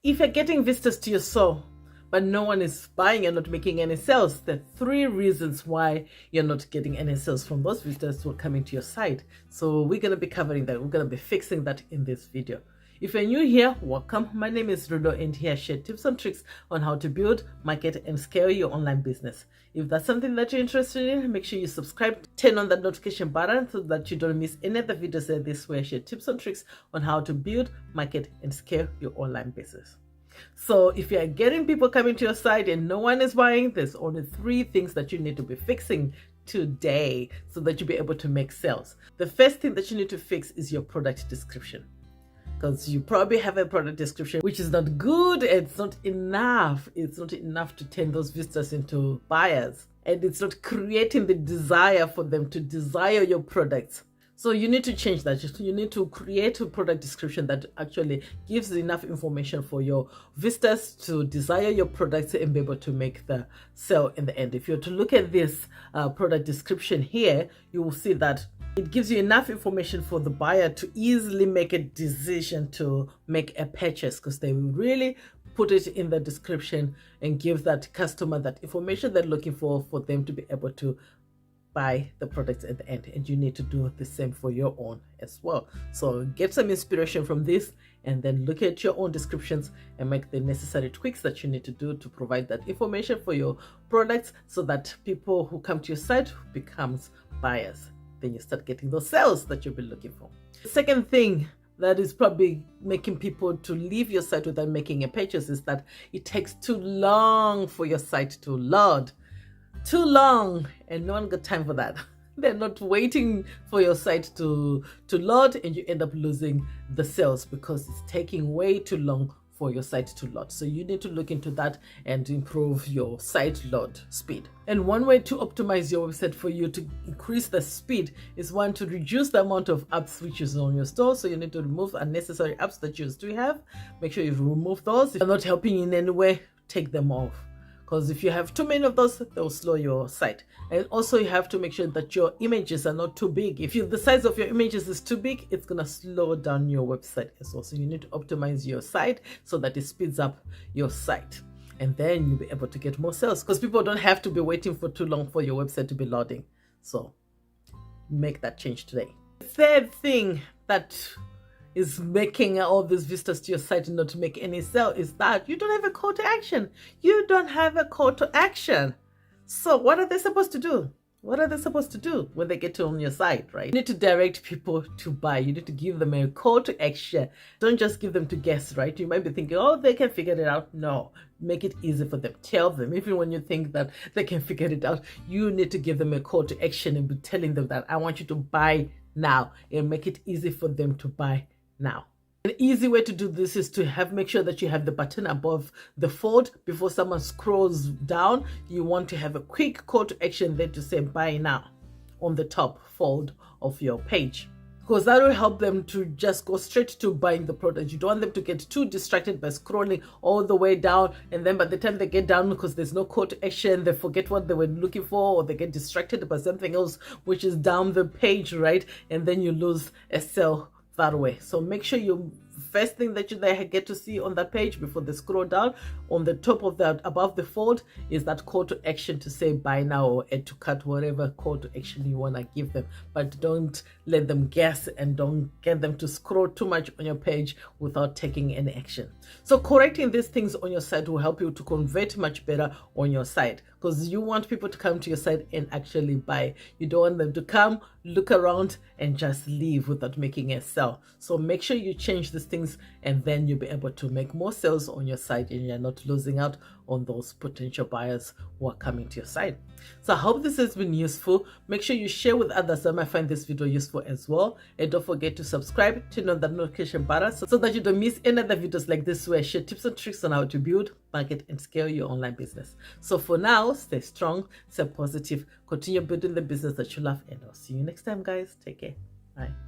If you're getting visitors to your store, but no one is buying and not making any sales, there are 3 reasons why you're not getting any sales from those visitors who are coming to your site. So we're going to be covering that. We're going to be fixing that in this video. If you're new here, welcome. My name is Rudo, and here I share tips and tricks on how to build, market, and scale your online business. If that's something that you're interested in, make sure you subscribe, turn on that notification button so that you don't miss any of the videos like this where I share tips and tricks on how to build, market, and scale your online business. So if you're getting people coming to your site and no one is buying, there's only 3 things that you need to be fixing today so that you'll be able to make sales. The first thing that you need to fix is your product description, because you probably have a product description which is not good. It's not enough. It's not enough to turn those visitors into buyers, and it's not creating the desire for them to desire your products. So you need to change that. You need to create a product description that actually gives enough information for your visitors to desire your products and be able to make the sale in the end. If you're to look at this product description here, you will see that it gives you enough information for the buyer to easily make a decision to make a purchase, because they will really put it in the description and give that customer that information they're looking for them to be able to buy the products at the end. And you need to do the same for your own as well. So get some inspiration from this and then look at your own descriptions and make the necessary tweaks that you need to do to provide that information for your products so that people who come to your site becomes buyers. Then you start getting those sales that you've been looking for. The second thing that is probably making people to leave your site without making a purchase is that it takes too long for your site to load. Too long, and no one got time for that. They're not waiting for your site to load, and you end up losing the sales because it's taking way too long for your site to load. So you need to look into that and improve your site load speed. And one way to optimize your website for you to increase the speed is one, to reduce the amount of apps which is on your store. So you need to remove unnecessary apps that you used to have. Make sure you remove those. If they're not helping you in any way, take them off, because if you have too many of those, they'll slow your site. And also you have to make sure that your images are not too big. If the size of your images is too big, it's going to slow down your website as well. So you need to optimize your site so that it speeds up your site. And then you'll be able to get more sales, because people don't have to be waiting for too long for your website to be loading. So make that change today. The third thing that is making all these visitors to your site and not to make any sale is that you don't have a call to action. You don't have a call to action. So what are they supposed to do? What are they supposed to do when they get on your site, right? You need to direct people to buy. You need to give them a call to action. Don't just give them to guess, right? You might be thinking, oh, they can figure it out. No, make it easy for them. Tell them, even when you think that they can figure it out, you need to give them a call to action and be telling them that I want you to buy now, and make it easy for them to buy now. An easy way to do this is to make sure that you have the button above the fold. Before someone scrolls down, you want to have a quick call to action there to say buy now on the top fold of your page, because that will help them to just go straight to buying the product. You don't want them to get too distracted by scrolling all the way down, and then by the time they get down, because there's no call to action, they forget what they were looking for, or they get distracted by something else which is down the page, right? And then you lose a sale that way. So make sure you first thing that they get to see on that page before they scroll down, on the top of that, above the fold, is that call to action to say buy now or add to cart, whatever call to action you want to give them. But don't let them guess, and don't get them to scroll too much on your page without taking any action. So correcting these things on your site will help you to convert much better on your site, because you want people to come to your site and actually buy. You don't want them to come, look around, and just leave without making a sale. So make sure you change these things, and then you'll be able to make more sales on your site, and you're not losing out on those potential buyers who are coming to your site. So I hope this has been useful. Make sure you share with others that might find this video useful as well. And don't forget to subscribe, turn on that notification button so that you don't miss any other videos like this where I share tips and tricks on how to build, market, and scale your online business. So for now, stay strong, stay positive, continue building the business that you love, and I'll see you next time, guys. Take care. Bye.